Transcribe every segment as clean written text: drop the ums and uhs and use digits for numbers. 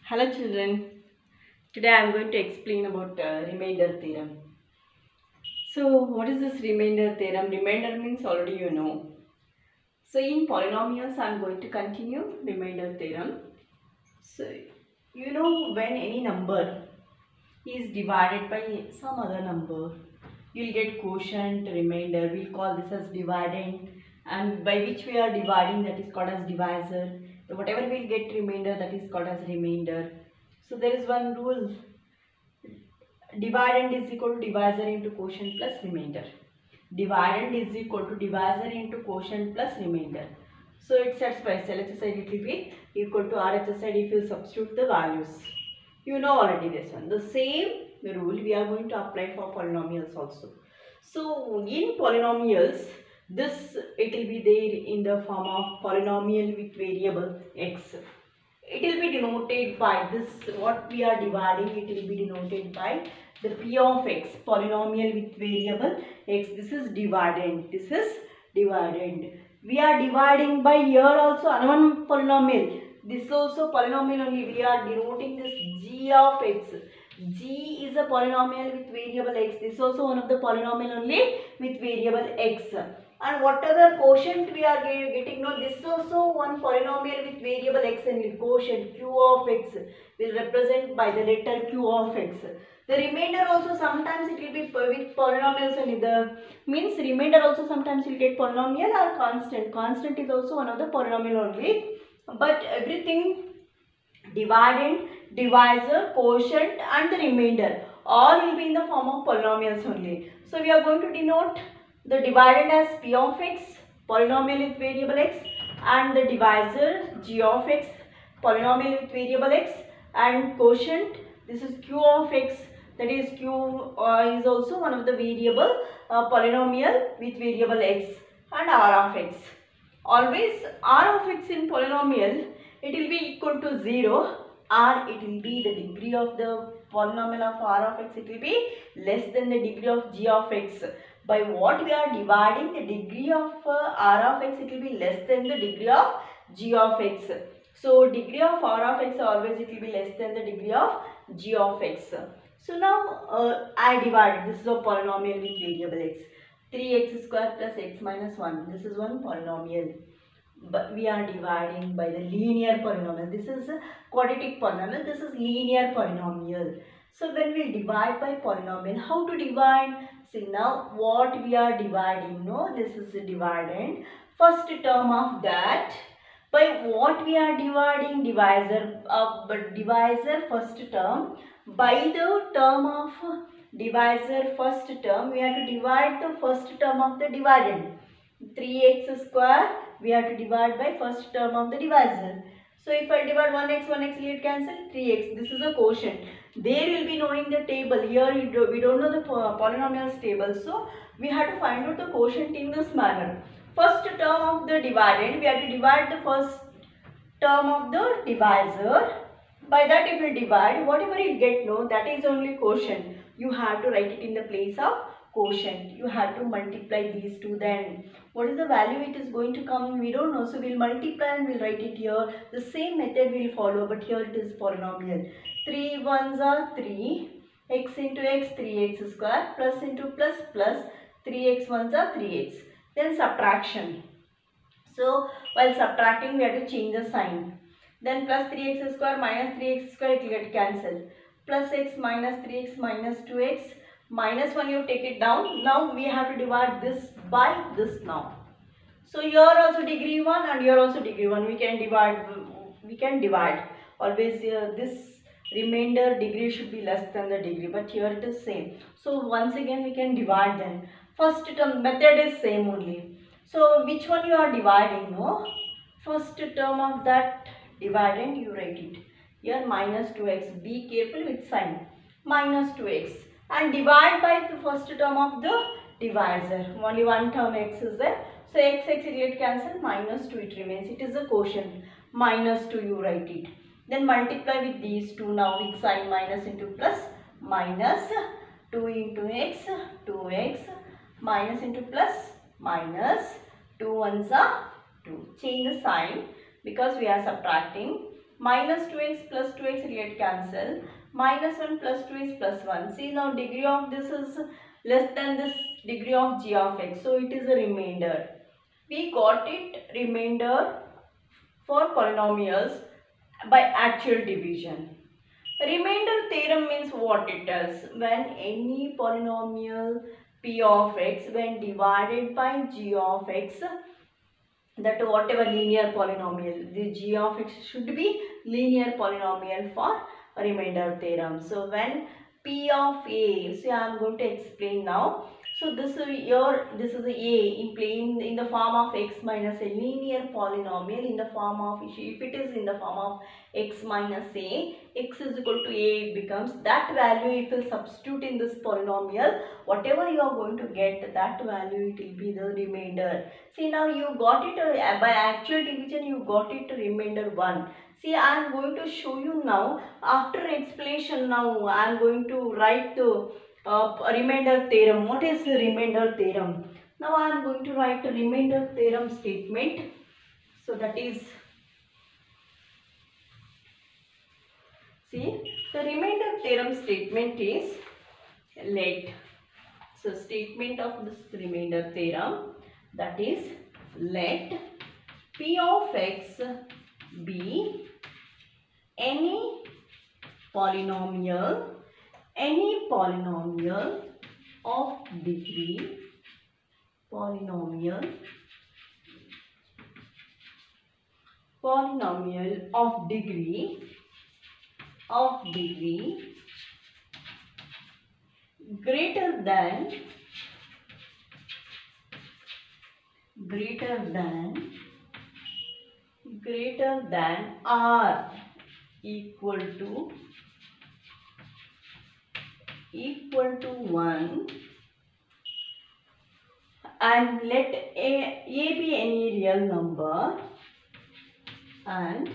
Hello children, today I am going to explain about remainder theorem. So what is this remainder theorem? Remainder means already you know. So in polynomials I am going to continue remainder theorem. So you know when any number is divided by some other number, you will get quotient, remainder. We will call this as dividend, and by which we are dividing, that is called as divisor. So whatever we will get remainder, that is called as remainder. So there is one rule. Dividend is equal to divisor into quotient plus remainder. Dividend is equal to divisor into quotient plus remainder. So it satisfies LHS side, it will be equal to RHS side if you substitute the values. You know already this one. The same rule we are going to apply for polynomials also. So in polynomials, this it will be there in the form of polynomial with variable x. It will be denoted by this, what we are dividing, it will be denoted by the p of x, polynomial with variable x. This is dividend, this is dividend. We are dividing by here also another polynomial. This also polynomial only, we are denoting this g of x. G is a polynomial with variable x. This is also one of the polynomial only with variable x. And whatever quotient we are getting, no, this is also one polynomial with variable x and quotient q of x will represent by the letter q of x. The remainder also sometimes it will be with polynomials only. The means remainder also sometimes you will get polynomial or constant. Constant is also one of the polynomial only. But everything dividend, divisor, quotient and the remainder all will be in the form of polynomials only. So we are going to denote the dividend as p of x, polynomial with variable x, and the divisor g of x, polynomial with variable x, and quotient, this is q of x, that is q is also one of the variable polynomial with variable x, and r of x. Always r of x in polynomial, it will be equal to 0, or it will be the degree of the polynomial of r of x, it will be less than the degree of g of x. By what we are dividing, the degree of r of x, it will be less than the degree of g of x. So degree of r of x always it will be less than the degree of g of x. So now I divide, this is a polynomial with variable x. 3x square plus x minus 1, this is one polynomial. But we are dividing by the linear polynomial. This is a quadratic polynomial, this is linear polynomial. So when we divide by polynomial, how to divide? See now what we are dividing, no, this is a dividend. First term of that, by what we are dividing? Divisor, but divisor first term, by the term of divisor first term, we have to divide the first term of the dividend. 3x square, we have to divide by first term of the divisor. So if I divide 1x will cancel, 3x, this is a quotient. There will be knowing the table. Here we don't know the polynomials table. So we have to find out the quotient in this manner. First term of the dividend, we have to divide the first term of the divisor. By that if we divide, whatever you get, no, that is only quotient. You have to write it in the place of quotient. You have to multiply these two, then what is the value it is going to come, we don't know. So we'll multiply and we'll write it here. The same method we'll follow, but here it is polynomial. 3 ones are 3, x into x, 3x square, plus into plus plus, 3x ones are 3x. Then subtraction. So while subtracting we have to change the sign. Then plus 3x square minus 3x square, it will get cancelled. Plus x minus 3x minus 2x. Minus 1 you take it down. Now we have to divide this by this now. So here also degree 1 and here also degree 1. We can divide. Always this remainder degree should be less than the degree, but here it is same. So once again we can divide them. First term method is same only. So which one you are dividing, no? First term of that dividend you write it. Here minus 2x. Be careful with sign. Minus 2x. And divide by the first term of the divisor. Only one term x is there. So x will get cancelled. Minus 2 it remains. It is a quotient. Minus 2 you write it. Then multiply with these two now with sign minus into plus. Minus 2 into x. 2x. Minus into plus. Minus 2 ones are 2. Change the sign because we are subtracting. minus 2x plus 2x will get cancel. Minus 1 plus 2 is plus 1. See now degree of this is less than this degree of g of x. So it is a remainder. We got it remainder for polynomials by actual division. Remainder theorem means what it does? When any polynomial p of x when divided by g of x, that whatever linear polynomial, the g of x should be linear polynomial for remainder theorem. So when p of a, so I am going to explain now. So this is a in the form of x minus a linear polynomial in the form of, if it is in the form of x minus a, x is equal to a, it becomes that value. If you substitute in this polynomial, whatever you are going to get, that value it will be the remainder. See now you got it by actual division, you got it remainder 1. See, I am going to show you now. After explanation, now I am going to write the remainder theorem. What is the remainder theorem? Now I am going to write a remainder theorem statement. So that is, see, the remainder theorem statement is let. So statement of this remainder theorem, that is let p of x be any polynomial of degree, polynomial of degree greater than or equal to 1, and let a be any real number, and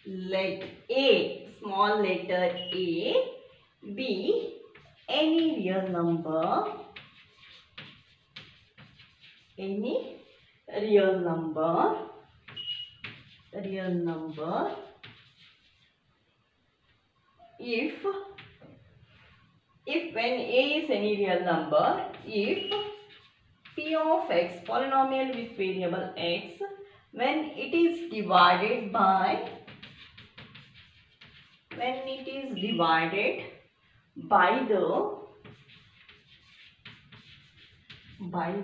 let a, small letter a, be any real number, if when a is any real number, if p of x, polynomial with variable x, when it is divided by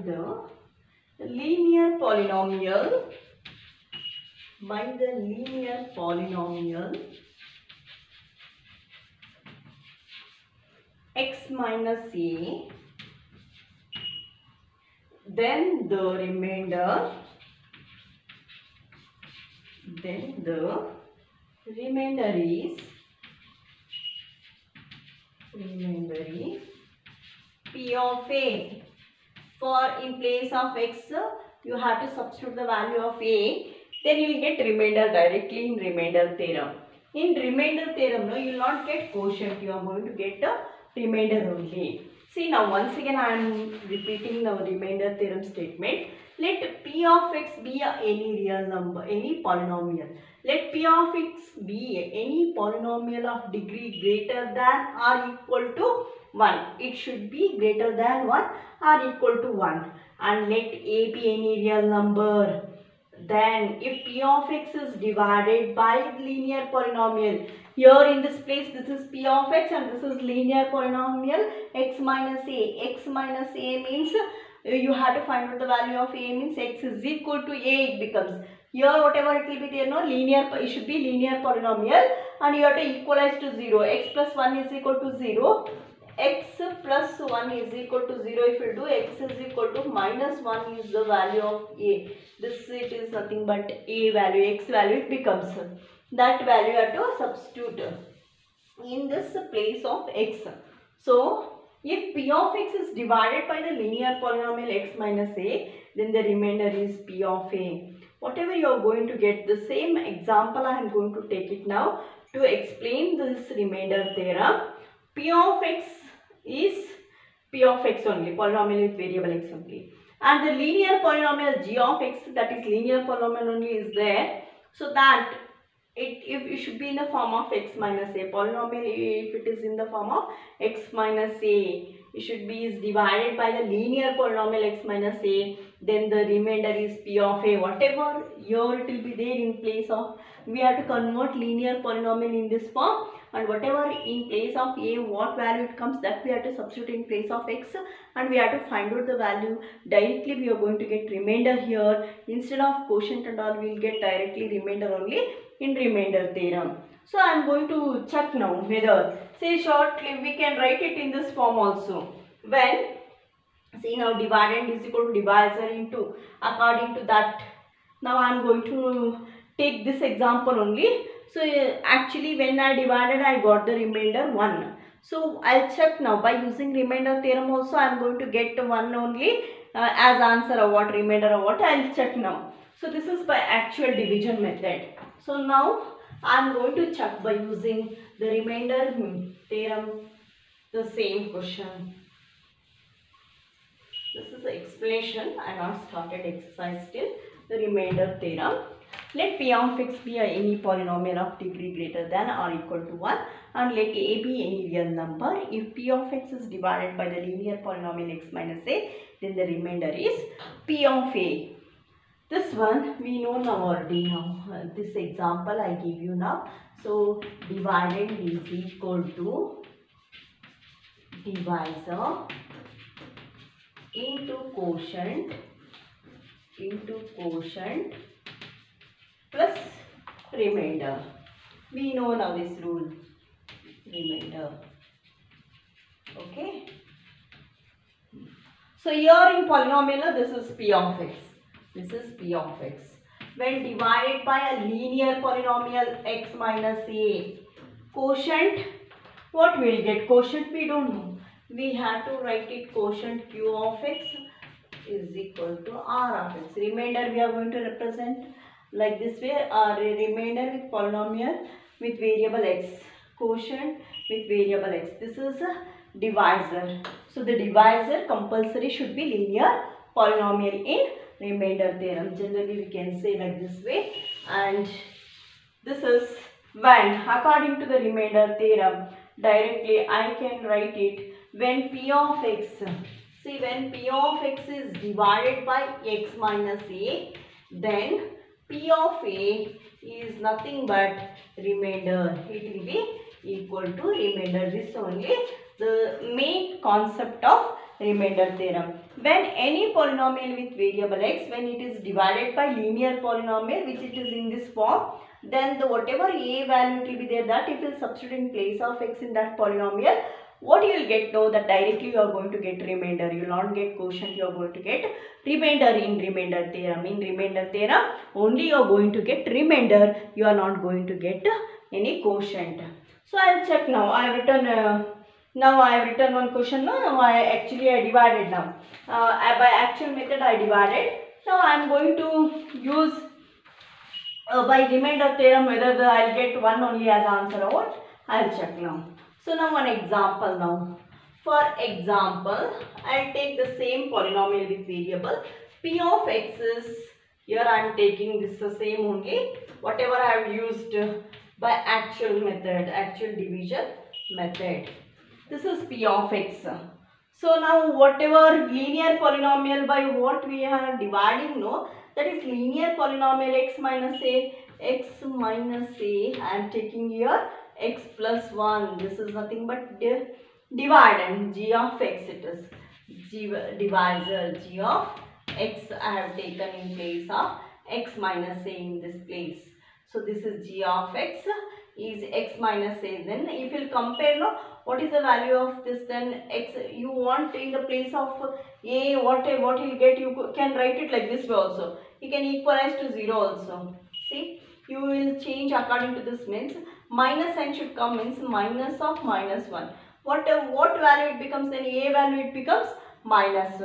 the linear polynomial, x minus a, then the remainder is p of a. For in place of x, you have to substitute the value of a, then you will get remainder directly in remainder theorem. In remainder theorem, no, you will not get quotient, you are going to get a remainder only. See now once again I am repeating the remainder theorem statement. Let p of x be any real number, any polynomial. Let p of x be any polynomial of degree greater than or equal to 1. It should be greater than 1 or equal to 1. And let a be any real number. Then if p of x is divided by linear polynomial, here in this place this is p of x and this is linear polynomial x minus a. X minus a means you have to find out the value of a, means x is equal to a, it becomes. Here whatever it will be there, no, linear, it should be linear polynomial, and you have to equalize to 0. X plus 1 is equal to 0. X plus 1 is equal to 0. If you do x is equal to minus 1 is the value of a. This it is nothing but a value, x value it becomes. That value you have to substitute in this place of x. So if p of x is divided by the linear polynomial x minus a, then the remainder is p of a. Whatever you are going to get, the same example I am going to take it now to explain this remainder theorem. P of x is p of x only, polynomial with variable x only, and the linear polynomial g of x, that is linear polynomial only, is there. So that it should be in the form of x minus a. Polynomial, if it is in the form of x minus a, it should be is divided by the linear polynomial x minus a, then the remainder is p of a. Whatever here it will be there in place of, we have to convert linear polynomial in this form, and whatever in place of a, what value it comes, that we have to substitute in place of x, and we have to find out the value. Directly we are going to get remainder here. Instead of quotient and all, we will get directly remainder only in remainder theorem. So I am going to check now whether, say shortly we can write it in this form also. When, see now, dividend is equal to divisor into, according to that. Now I am going to take this example only. So actually when I divided, I got the remainder 1. So I'll check now by using remainder theorem also. I am going to get 1 only as answer or what, remainder or what, I'll check now. So this is by actual division method. So now I am going to check by using the remainder theorem the same question. This is the explanation. I have not started exercise still. The remainder theorem. Let p of x be any polynomial of degree greater than or equal to 1, and let a be any real number. If p of x is divided by the linear polynomial x minus a, then the remainder is p of a. This one we know now already now. This example I give you now. So dividend is equal to divisor into quotient plus remainder. We know now this rule, remainder. Okay. So here in polynomial, this is p of x. This is p of x. When divided by a linear polynomial x minus a, quotient, what we will get? Quotient we don't know. We have to write it quotient q of x is equal to r of x. Remainder we are going to represent like this way, remainder with polynomial with variable x, quotient with variable x. This is a divisor. So the divisor compulsory should be linear polynomial in remainder theorem. Generally we can say like this way, and this is when, according to the remainder theorem, directly I can write it when p of x, see when p of x is divided by x minus a, then p of a is nothing but remainder. It will be equal to remainder. This only the main concept of remainder theorem. When any polynomial with variable x, when it is divided by linear polynomial, which it is in this form, then the whatever a value will be there, that it will substitute in place of x in that polynomial. What you will get now, that directly you are going to get remainder. You will not get quotient, you are going to get remainder in remainder theorem. In remainder theorem, only you are going to get remainder. You are not going to get any quotient. So I will check now. I have written now I have written one question. Now I divided now. By actual method I divided. Now I am going to use by remainder theorem whether I will get 1 only as answer or what. I will check now. So now one example now. For example, I will take the same polynomial with variable. P of x is, here I am taking this the same only. Whatever I have used by actual method, actual division method. This is p of x. So now whatever linear polynomial by what we are dividing, no, that is linear polynomial x minus a. I am taking here x plus 1. This is nothing but dividend, g of x it is. Divisor, g of x I have taken in place of x minus a in this place. So this is g of x is x minus a. Then if you compare, no, what is the value of this, then x you want in the place of a, what you get, you can write it like this way also. You can equalize to 0 also. See, you will change according to this, means minus sign should come, means minus of minus 1. What value it becomes, then a value it becomes minus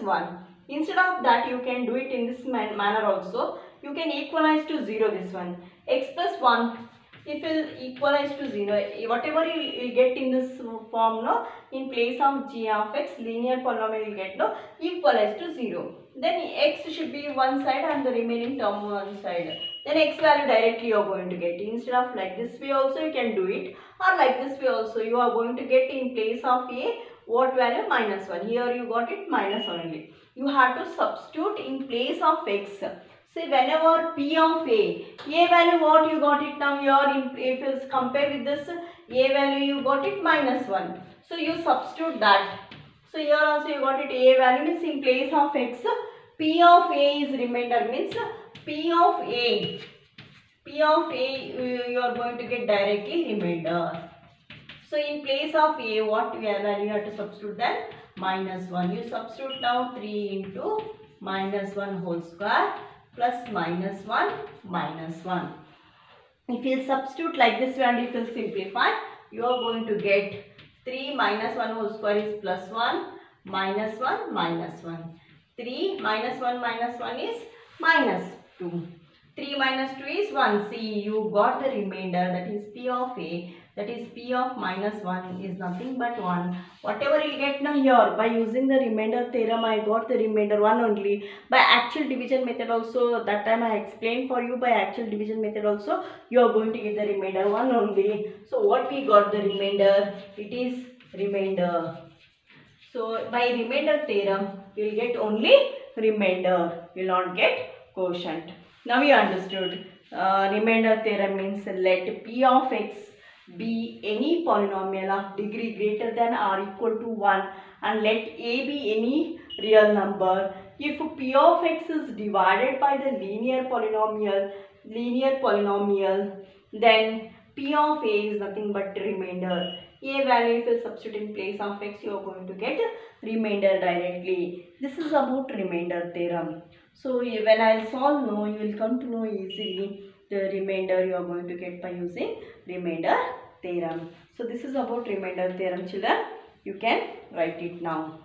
1. Instead of that, you can do it in this manner also. You can equalize to 0 this one. X plus 1, if you will equalize to 0, whatever you will get in this form, no, in place of g of x, linear polynomial you will get, no, equalize to 0. Then x should be one side and the remaining term one side. then x value directly you are going to get. Instead of like this way also you can do it, or like this way also you are going to get in place of a what value? Minus 1. Here you got it minus 1 only. You have to substitute in place of x. See, whenever p of a value what you got it now here, if you compare with this a value you got it minus 1. So you substitute that. So here also you got it a value means in place of x p of a is remainder means p of a you are going to get directly remainder. So in place of a what value you have to substitute then minus 1. You substitute now 3 into minus 1 whole square plus minus 1 minus 1. If you substitute like this way and if you simplify, you are going to get 3 minus 1 whole square is plus 1 minus 1 minus 1. 3 minus 1 is minus 2. 3 minus 2 is 1. See, you got the remainder, that is p of a, that is p of minus 1 is nothing but 1. Whatever you get now here, by using the remainder theorem, I got the remainder 1 only. By actual division method also, that time I explained for you, by actual division method also, you are going to get the remainder 1 only. So what we got the remainder? It is remainder. So by remainder theorem, you will get only remainder, you will not get quotient. Now you understood. Remainder theorem means let p of x be any polynomial of degree greater than or equal to 1 and let a be any real number. If p of x is divided by the linear polynomial, then p of a is nothing but remainder. A value if you substitute in place of x, you are going to get remainder directly. This is about remainder theorem. So when I will solve no, you will come to know easily the remainder you are going to get by using remainder theorem. So this is about remainder theorem, children. You can write it now.